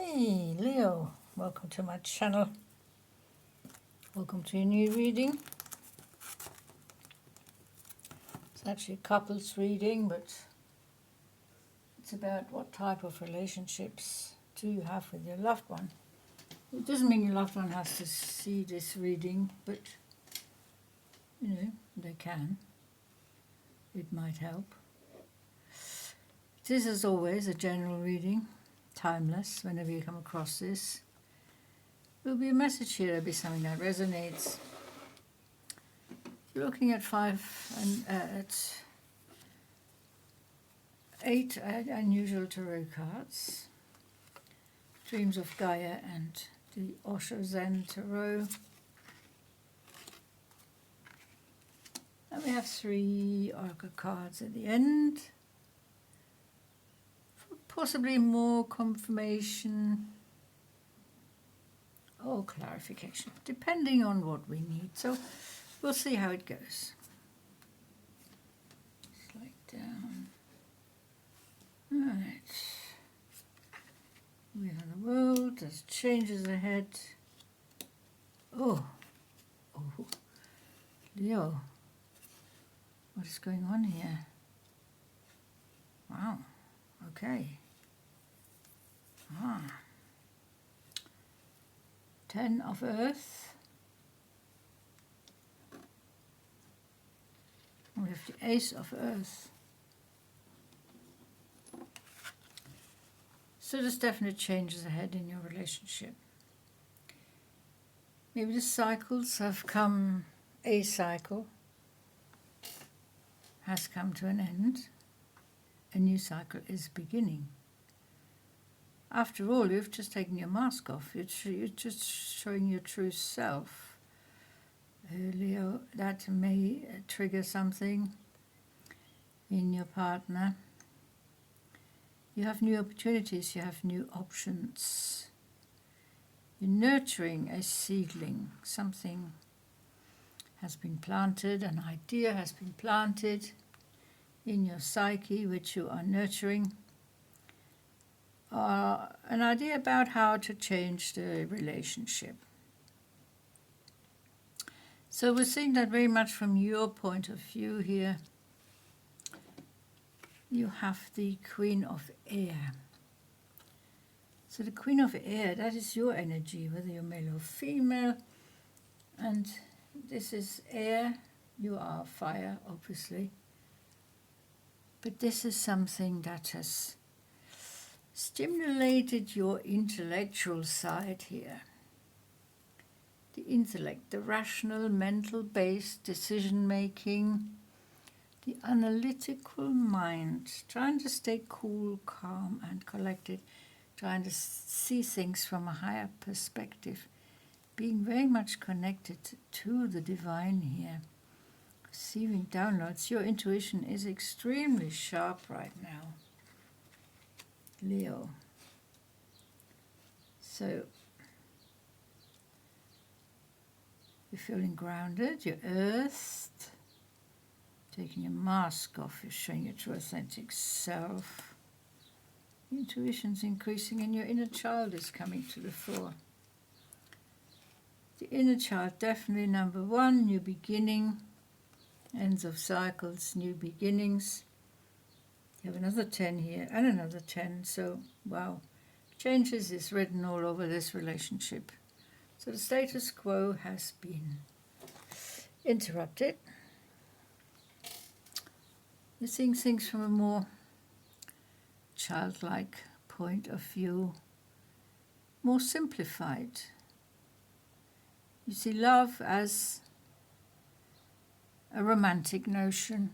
Hey Leo, welcome to my channel. Welcome to a new reading. It's actually a couples reading, but it's about what type of relationships do you have with your loved one. It doesn't mean your loved one has to see this reading, but you know, they can. It might help. This is always a general reading, timeless. Whenever you come across this, there'll be a message here, there'll be something that resonates. You're looking at at 8 unusual tarot cards. Dreams of Gaia and the Osho Zen Tarot. And we have 3 oracle cards at the end. Possibly more confirmation or clarification, depending on what we need. So we'll see how it goes. Slide down. Right. We are the world. There's changes ahead. Oh, Leo. What is going on here? Wow. Okay. 10 of Earth. We have the Ace of Earth. So there's definite changes ahead in your relationship. Maybe the cycles have come, a cycle has come to an end. A new cycle is beginning. After all, you've just taken your mask off. You're just showing your true self. Leo, that may trigger something in your partner. You have new opportunities, you have new options. You're nurturing a seedling. Something has been planted, an idea has been planted in your psyche, which you are nurturing. An idea about how to change the relationship. So we're seeing that very much from your point of view here. You have the Queen of Air. So the Queen of Air, that is your energy, whether you're male or female. And this is air. You are fire, obviously. But this is something that has stimulated your intellectual side here. The intellect, the rational, mental-based decision-making, the analytical mind, trying to stay cool, calm, and collected, trying to see things from a higher perspective, being very much connected to the divine here, receiving downloads. Your intuition is extremely sharp right now, Leo. So you're feeling grounded, you're earthed, taking your mask off, you're showing your true authentic self. Intuition's increasing and your inner child is coming to the fore. The inner child, definitely number 1, new beginning, ends of cycles, new beginnings. You have another 10 here and another 10, so wow. Changes is written all over this relationship. So the status quo has been interrupted. You're seeing things from a more childlike point of view, more simplified. You see love as a romantic notion.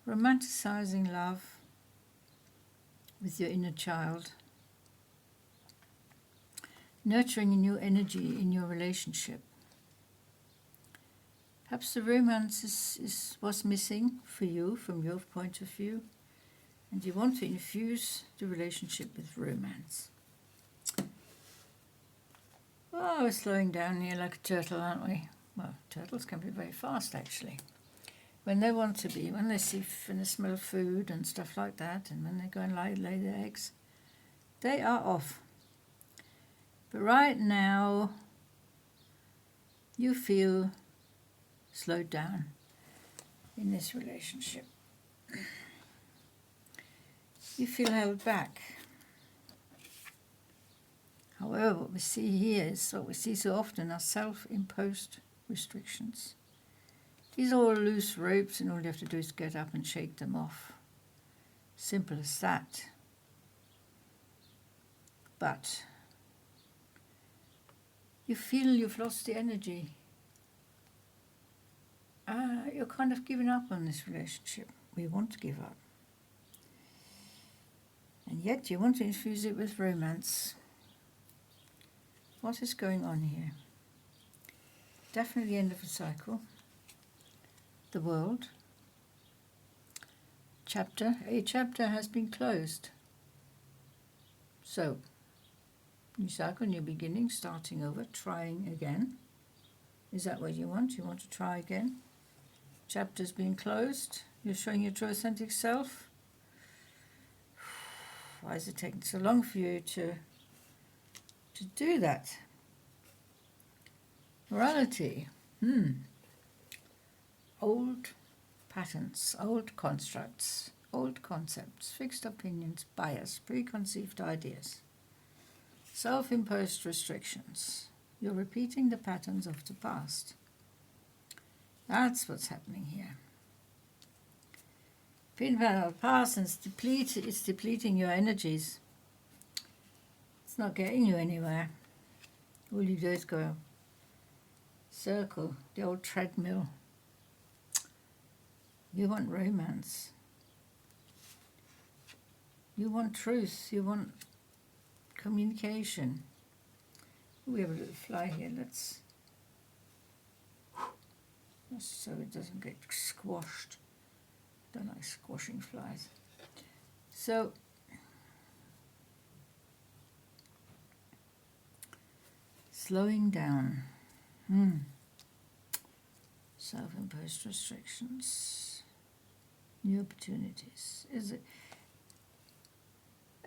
Romanticizing love with your inner child. Nurturing a new energy in your relationship. Perhaps the romance was missing for you from your point of view, and you want to infuse the relationship with romance. Oh, we're slowing down here like a turtle, aren't we? Well, turtles can be very fast, actually. When they want to be, when they smell food and stuff like that, and when they go and lay their eggs, They are off. But right now, you feel slowed down in this relationship. You feel held back. However, what we see here is what we see so often are self-imposed restrictions. These are all loose ropes, and all you have to do is get up and shake them off. Simple as that. But you feel you've lost the energy. You're kind of giving up on this relationship. We want to give up. And yet you want to infuse it with romance. What is going on here? Definitely the end of a cycle. The world. A chapter has been closed. So, new cycle, new beginning, starting over, trying again. Is that what you want? You want to try again? Chapter's been closed. You're showing your true authentic self. Why is it taking so long for you to do that? Morality. Old patterns, old constructs, old concepts, fixed opinions, bias, preconceived ideas, self-imposed restrictions. You're repeating the patterns of the past. That's what's happening here. Being part of the past, and it's depleting your energies. It's not getting you anywhere. All you do is go circle, the old treadmill. You want romance. You want truth. You want communication. We have a little fly here. Let's so it doesn't get squashed. Don't like squashing flies. So slowing down. Self-imposed restrictions. New opportunities.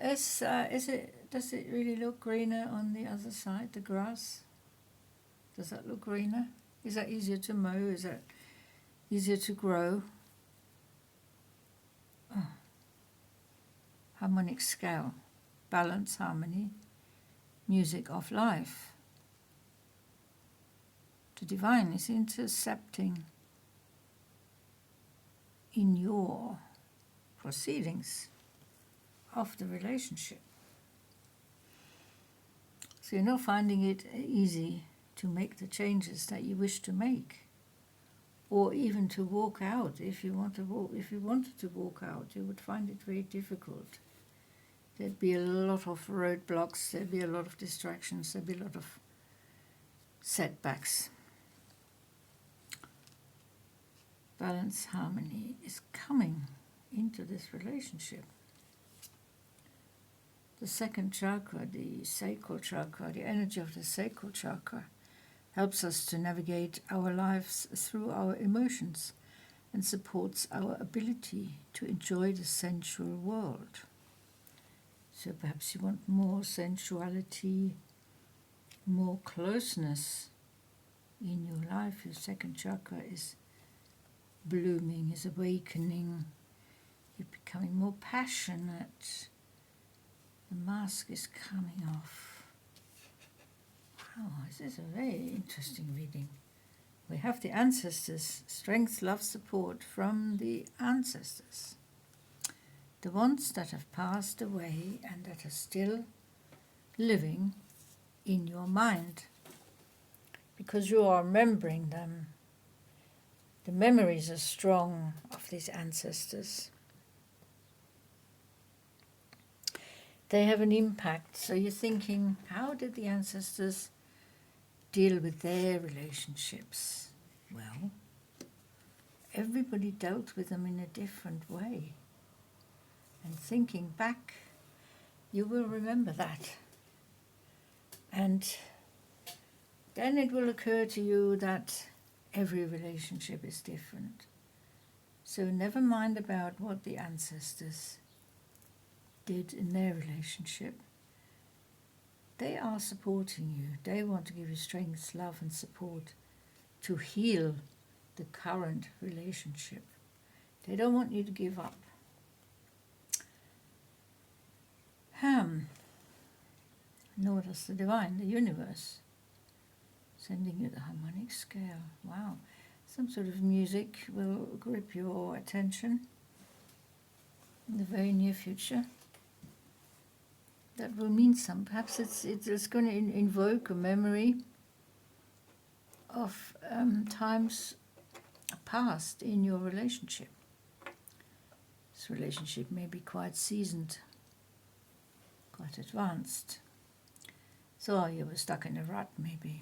Does it really look greener on the other side, the grass? Does that look greener? Is that easier to mow? Is that easier to grow? Oh. Harmonic scale, balance, harmony, music of life. The divine is intercepting in your proceedings of the relationship. So you're not finding it easy to make the changes that you wish to make, or even to walk out. If you wanted to walk out, you would find it very difficult. There'd be a lot of roadblocks, there'd be a lot of distractions, there'd be a lot of setbacks. Balance, harmony is coming into this relationship. The second chakra, the sacral chakra, the energy of the sacral chakra, helps us to navigate our lives through our emotions and supports our ability to enjoy the sensual world. So perhaps you want more sensuality, more closeness in your life. Your second chakra is blooming, is awakening. You're becoming more passionate. The mask is coming off. Wow, this is a very interesting reading. We have the ancestors, strength, love, support from the ancestors. The ones that have passed away and that are still living in your mind. Because you are remembering them. The memories are strong of these ancestors. They have an impact. So you're thinking, how did the ancestors deal with their relationships? Well, everybody dealt with them in a different way. And thinking back, you will remember that. And then it will occur to you that every relationship is different. So never mind about what the ancestors did in their relationship. they are supporting you. They want to give you strength, love and support to heal the current relationship. They don't want you to give up. Nor does the divine, the universe, sending you the harmonic scale. Wow. Some sort of music will grip your attention in the very near future. That will mean some. Perhaps it's going to invoke a memory of times past in your relationship. This relationship may be quite seasoned, quite advanced. So you were stuck in a rut maybe.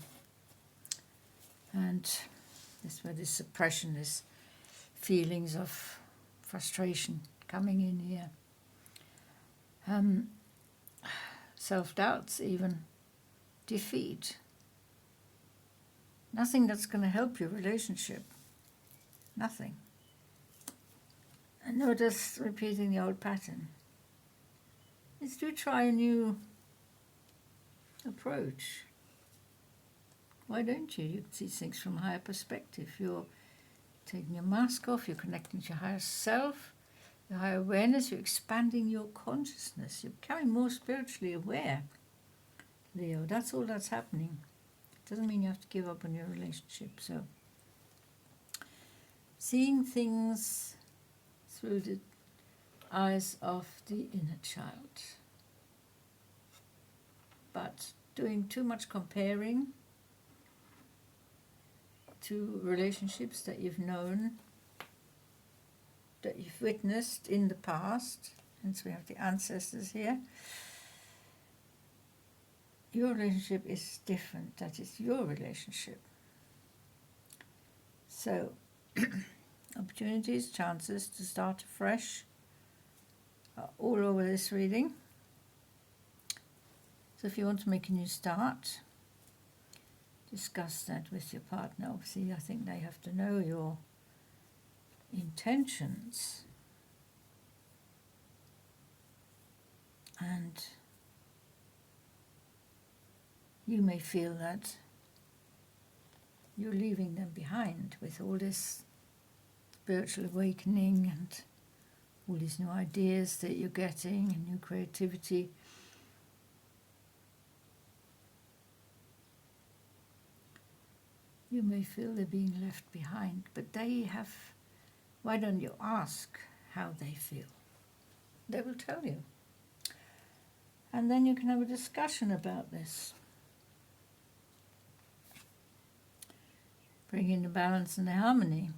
And that's where this suppression, this feelings of frustration coming in here. Self-doubts even, defeat. Nothing that's going to help your relationship. Nothing. And notice repeating the old pattern. Let's try a new approach. Why don't you? You see things from a higher perspective. You're taking your mask off, you're connecting to your higher self, your higher awareness, you're expanding your consciousness. You're becoming more spiritually aware, Leo. That's all that's happening. It doesn't mean you have to give up on your relationship. So, seeing things through the eyes of the inner child. But doing too much comparing to relationships that you've known, that you've witnessed in the past, hence we have the ancestors here. Your relationship is different. That is your relationship. So, opportunities, chances to start afresh are all over this reading. So if you want to make a new start, discuss that with your partner. Obviously, I think they have to know your intentions. And you may feel that you're leaving them behind with all this spiritual awakening and all these new ideas that you're getting and new creativity. You may feel they're being left behind, but they have. Why don't you ask how they feel? They will tell you. And then you can have a discussion about this. Bring in the balance and the harmony.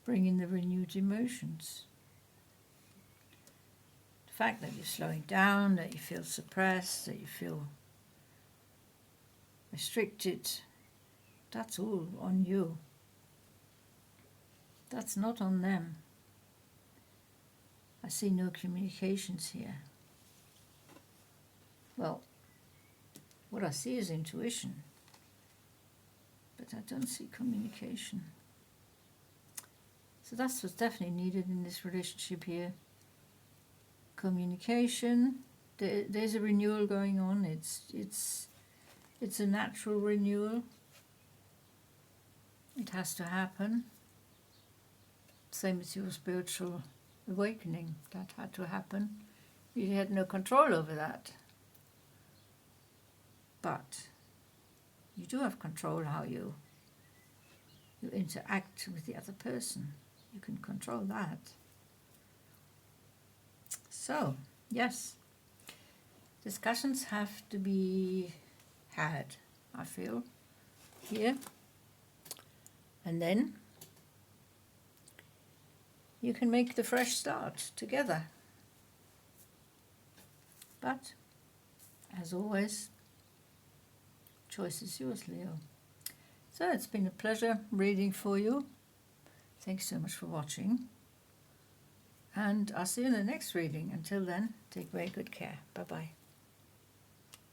Bring in the renewed emotions. The fact that you're slowing down, that you feel suppressed, that you feel restricted, that's all on you. That's not on them. I see no communications here. Well, what I see is intuition, but I don't see communication. So that's what's definitely needed in this relationship here. Communication. There's a renewal going on. It's a natural renewal. It has to happen. Same as your spiritual awakening. That had to happen. You had no control over that. But you do have control how you interact with the other person. You can control that. So, yes, discussions have to be had, I feel, here. And then you can make the fresh start together. But, as always, choice is yours, Leo. So it's been a pleasure reading for you. Thanks so much for watching. And I'll see you in the next reading. Until then, take very good care. Bye-bye.